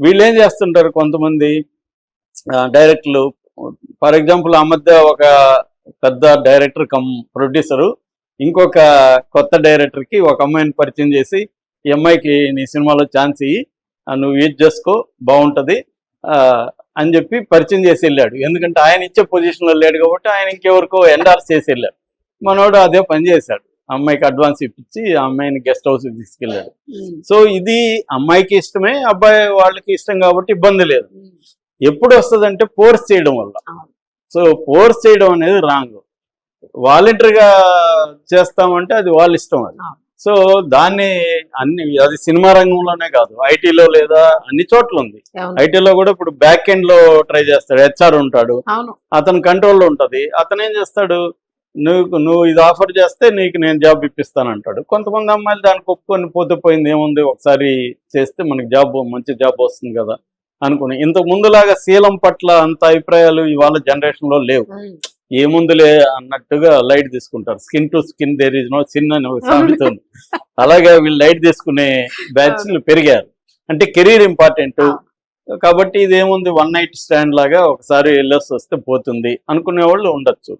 వీళ్ళు ఏం చేస్తుంటారు కొంతమంది డైరెక్టర్లు. ఫర్ ఎగ్జాంపుల్ ఆ మధ్య ఒక పెద్ద డైరెక్టర్ కమ్ ప్రొడ్యూసరు ఇంకొక కొత్త డైరెక్టర్కి ఒక అమ్మాయిని పరిచయం చేసి, ఈ అమ్మాయికి నీ సినిమాలో ఛాన్స్ ఇయ్యి, నువ్వు యూజ్ చేసుకో బాగుంటుంది అని చెప్పి పరిచయం చేసి వెళ్ళాడు. ఎందుకంటే ఆయన ఇచ్చే పొజిషన్లో లేడు కాబట్టి ఆయన ఇంకెవరికో ఎండార్స్ చేసి వెళ్ళాడు. మనోడు అదే పని చేశాడు, అమ్మాయికి అడ్వాన్స్ ఇప్పించి ఆ అమ్మాయిని గెస్ట్ హౌస్ తీసుకెళ్ళాడు. సో ఇది అమ్మాయికి ఇష్టమే, అబ్బాయి వాళ్ళకి ఇష్టం కాబట్టి ఇబ్బంది లేదు. ఎప్పుడు వస్తుందంటే ఫోర్స్ చేయడం వల్ల. సో ఫోర్స్ చేయడం అనేది రాంగ్. వాలంటరీగా చేస్తామంటే అది వాళ్ళ ఇష్టం. అది సో దాన్ని అది సినిమా రంగంలోనే కాదు, ఐటీలో లేదా అన్ని చోట్ల ఉంది. ఐటీలో కూడా ఇప్పుడు బ్యాక్ ఎండ్ లో ట్రై చేస్తాడు, హెచ్ఆర్ ఉంటాడు, అతని కంట్రోల్లో ఉంటది. అతను ఏం చేస్తాడు, నువ్వు ఇది ఆఫర్ చేస్తే నీకు నేను జాబ్ ఇప్పిస్తానంటాడు. కొంతమంది అమ్మాయిలు దానికి ఒప్పుకొని పోతే పోయింది ఏముంది, ఒకసారి చేస్తే మనకి జాబ్ మంచి జాబ్ వస్తుంది కదా అనుకుని. ఇంతకు ముందులాగా శీలం పట్ల అంత అభిప్రాయాలు ఇవాళ జనరేషన్ లో లేవు. ఏముందులే అన్నట్టుగా లైట్ తీసుకుంటారు. Skin to skin there is no sin అని సామెత ఉంది. అలాగే వీళ్ళు లైట్ తీసుకునే బ్యాచ్లు పెరిగారు. అంటే కెరీర్ ఇంపార్టెంట్ కాబట్టి ఇదేముంది వన్ నైట్ స్టాండ్ లాగా ఒకసారి వెళ్ళొసి వస్తే పోతుంది అనుకునే వాళ్ళు ఉండొచ్చు.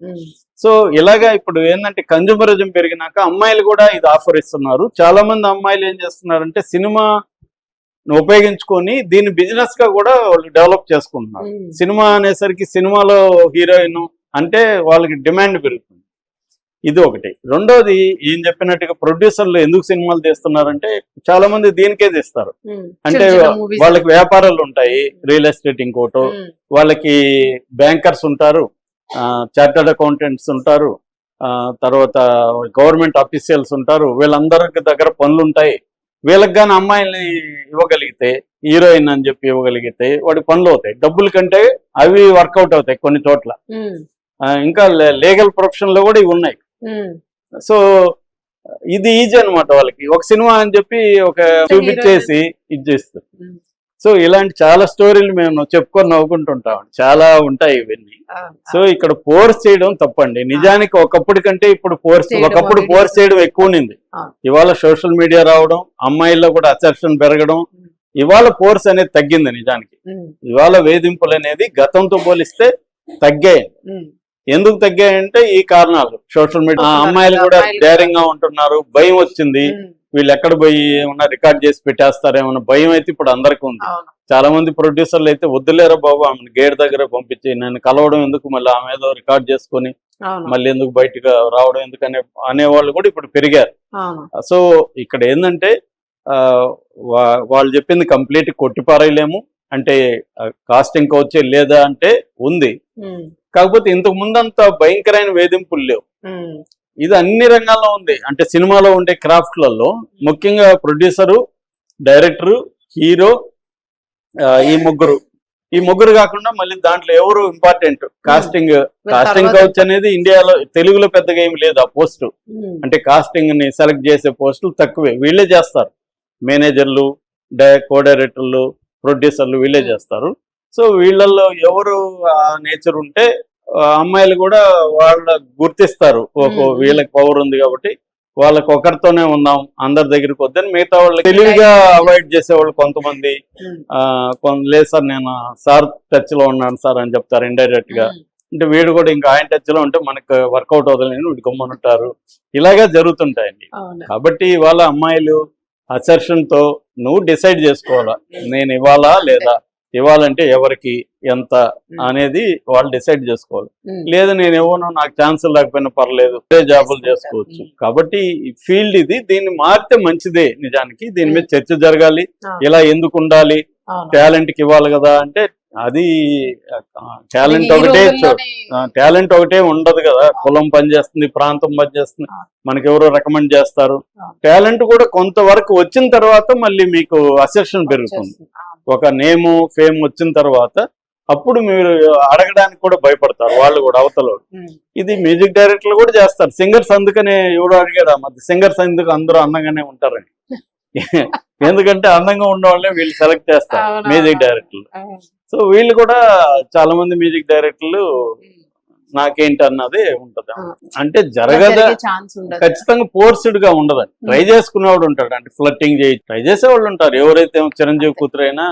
సో ఇలాగా ఇప్పుడు ఏంటంటే కన్జ్యూమరిజం పెరిగినాక అమ్మాయిలు కూడా ఇది ఆఫర్ ఇస్తున్నారు. చాలా మంది అమ్మాయిలు ఏం చేస్తున్నారంటే సినిమా ఉపయోగించుకొని దీన్ని బిజినెస్ గా కూడా వాళ్ళు డెవలప్ చేసుకుంటున్నారు. సినిమా అనేసరికి సినిమాలో హీరోయిన్ అంటే వాళ్ళకి డిమాండ్ పెరుగుతుంది. ఇది ఒకటి. రెండోది ఏం చెప్పినట్టుగా ప్రొడ్యూసర్లు ఎందుకు సినిమాలు తీస్తున్నారంటే చాలా మంది దీనికే తీస్తారు. అంటే వాళ్ళకి వ్యాపారాలు ఉంటాయి, రియల్ ఎస్టేట్ ఇంకోటో, వాళ్ళకి బ్యాంకర్స్ ఉంటారు, చార్టర్డ్ అకౌంటెంట్స్ ఉంటారు, తర్వాత గవర్నమెంట్ ఆఫీషియల్స్ ఉంటారు. వీళ్ళందరికి దగ్గర పనులు ఉంటాయి. వీళ్ళకి కానీ అమ్మాయిల్ని ఇవ్వగలిగితే, హీరోయిన్ అని చెప్పి ఇవ్వగలిగితే వాడి పనులు అవుతాయి. డబ్బుల కంటే అవి వర్కౌట్ అవుతాయి కొన్ని చోట్ల. ఇంకా లీగల్ ప్రొఫెషన్ లో కూడా ఇవి ఉన్నాయి. సో ఇది ఈజీ అనమాట వాళ్ళకి. ఒక సినిమా అని చెప్పి ఒక చూపించేసి ఇది చేస్తారు. సో ఇలాంటి చాలా స్టోరీలు మేము చెప్పుకొని నవ్వుకుంటుంటాం, చాలా ఉంటాయి ఇవన్నీ. సో ఇక్కడ ఫోర్స్ చేయడం తప్పండి. నిజానికి ఒకప్పుడు కంటే ఇప్పుడు ఒకప్పుడు ఫోర్స్ చేయడం ఎక్కువ ఉంది. ఇవాళ సోషల్ మీడియా రావడం, అమ్మాయిల్లో కూడా అసెప్షన్ పెరగడం, ఇవాళ ఫోర్స్ అనేది తగ్గింది. నిజానికి ఇవాళ వేధింపులు అనేది గతంతో పోలిస్తే తగ్గాయి. ఎందుకు తగ్గాయంటే ఈ కారణాలు. సోషల్ మీడియా, అమ్మాయిలు కూడా ధైర్యంగా ఉంటున్నారు, భయం వచ్చింది. వీళ్ళు ఎక్కడ పోయి ఏమన్నా రికార్డ్ చేసి పెట్టేస్తారేమన్నా భయం అయితే ఇప్పుడు అందరికీ ఉంది. చాలా మంది ప్రొడ్యూసర్లు అయితే వద్దులేరా బాబు ఆమెను గేట్ దగ్గర పంపించి నేను కలవడం ఎందుకు, మళ్ళీ ఆమె ఏదో రికార్డ్ చేసుకొని మళ్ళీ ఎందుకు బయటకు రావడం ఎందుకు అనేవాళ్ళు కూడా ఇప్పుడు పెరిగారు. సో ఇక్కడ ఏంటంటే వాళ్ళు చెప్పింది కంప్లీట్ కొట్టిపారేయలేము. అంటే కాస్టింగ్ వచ్చే లేదా అంటే ఉంది, కాకపోతే ఇంతకు ముందంతా భయంకరమైన వేధింపులు లేవు. ఇది అన్ని రంగాల్లో ఉంది. అంటే సినిమాలో ఉండే క్రాఫ్ట్లలో ముఖ్యంగా ప్రొడ్యూసరు, డైరెక్టరు, హీరో, ఈ ముగ్గురు కాకుండా మళ్ళీ దాంట్లో ఎవరు ఇంపార్టెంట్ కాస్టింగ్ కౌచ్ అనేది ఇండియాలో తెలుగులో పెద్దగా ఏమి లేదు. ఆ పోస్టు అంటే కాస్టింగ్ ని సెలెక్ట్ చేసే పోస్టులు తక్కువే, వీళ్ళే చేస్తారు. మేనేజర్లు, కో డైరెక్టర్లు, ప్రొడ్యూసర్లు వీళ్ళే చేస్తారు. సో వీళ్ళల్లో ఎవరు ఆ నేచర్ ఉంటే అమ్మాయిలు కూడా వాళ్ళ గుర్తిస్తారు, వీళ్ళకి పవర్ ఉంది కాబట్టి వాళ్ళకి ఒకరితోనే ఉందాం, అందరి దగ్గరికి వద్దని మిగతా వాళ్ళకి తెలివిగా అవాయిడ్ చేసేవాళ్ళు కొంతమంది. లేదు సార్ నేను సార్ టచ్ లో ఉన్నాను సార్ అని చెప్తారు ఇండైరెక్ట్ గా. అంటే వీడు కూడా ఇంకా ఆయన టచ్ లో ఉంటే మనకు వర్కౌట్ అవుతుందని వీడు గమ్మునుంటారు. ఇలాగా జరుగుతుంటాయండి. కాబట్టి ఇవాళ అమ్మాయిలు అసర్షన్ తో నువ్వు డిసైడ్ చేసుకోవాలా, నేను ఇవ్వాలా లేదా, ఇవ్వాలంటే ఎవరికి ఎంత అనేది వాళ్ళు డిసైడ్ చేసుకోవాలి. లేదు నేను ఇవ్వను, నాకు ఛాన్స్ లేకపోయినా పర్లేదు, జాబులు చేసుకోవచ్చు. కాబట్టి ఫీల్డ్ ఇది, దీన్ని మారితే మంచిదే. నిజానికి దీని మీద చర్చ జరగాలి. ఇలా ఎందుకు ఉండాలి, టాలెంట్ కి ఇవ్వాలి కదా అంటే అది టాలెంట్ ఒకటే ఉండదు కదా. కులం పనిచేస్తుంది, ప్రాంతం పనిచేస్తుంది, మనకెవరో రికమెండ్ చేస్తారు. టాలెంట్ కూడా కొంతవరకు వచ్చిన తర్వాత మళ్ళీ మీకు అసెప్షన్ పెరుగుతుంది. ఒక నేము ఫేమ్ వచ్చిన తర్వాత అప్పుడు మీరు అడగడానికి కూడా భయపడతారు వాళ్ళు కూడా, అవతల. ఇది మ్యూజిక్ డైరెక్టర్లు కూడా చేస్తారు. సింగర్స్ అందుకనే ఎవడో అడిగాడు ఆ మధ్య, సింగర్స్ ఎందుకు అందరూ అందంగానే ఉంటారని. ఎందుకంటే అందంగా ఉన్న వాళ్ళే వీళ్ళు సెలెక్ట్ చేస్తారు మ్యూజిక్ డైరెక్టర్లు. సో వీళ్ళు కూడా చాలా మంది మ్యూజిక్ డైరెక్టర్లు నాకేంటి అన్నది ఉంటది. అంటే జరగదా, ఖచ్చితంగా ఫోర్స్డ్ గా ఉండదని ట్రై చేసుకునేవాడు ఉంటాడు. అంటే ఫ్లట్టింగ్ ట్రై చేసేవాళ్ళు ఉంటారు. ఎవరైతే చిరంజీవి కూతురైనా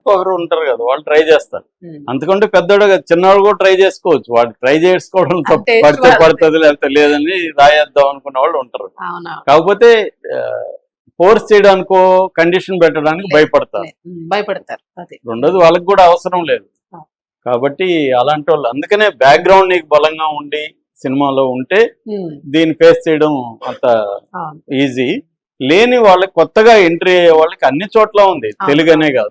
ఇంకొకరు ఉంటారు కదా, వాళ్ళు ట్రై చేస్తారు. అంతకంటే పెద్దోడు చిన్నవాడు కూడా ట్రై చేసుకోవచ్చు, వాడు ట్రై చేసుకోవడం తప్పు, taste పడితే వాళ్ళది. పడుతుంది లేకపోతే లేదని రాయేద్దాం అనుకున్న వాళ్ళు ఉంటారు. అవునా కాకపోతే ఫోర్స్ చేయడానికో కండిషన్ పెట్టడానికి భయపడతారు. భయపడతారు. అది రెండోది వాళ్ళకి కూడా అవసరం లేదు. ఆ. కాబట్టి అలాంటి వాళ్ళు, అందుకనే బ్యాక్గ్రౌండ్ నీకు బలంగా ఉండి సినిమాలో ఉంటే దీన్ని ఫేస్ చేయడం అంత అవును. ఈజీ. లేని వాళ్ళకి, కొత్తగా ఎంట్రీ అయ్యే వాళ్ళకి అన్ని చోట్ల ఉంది, అవును. తెలుగనే కాదు.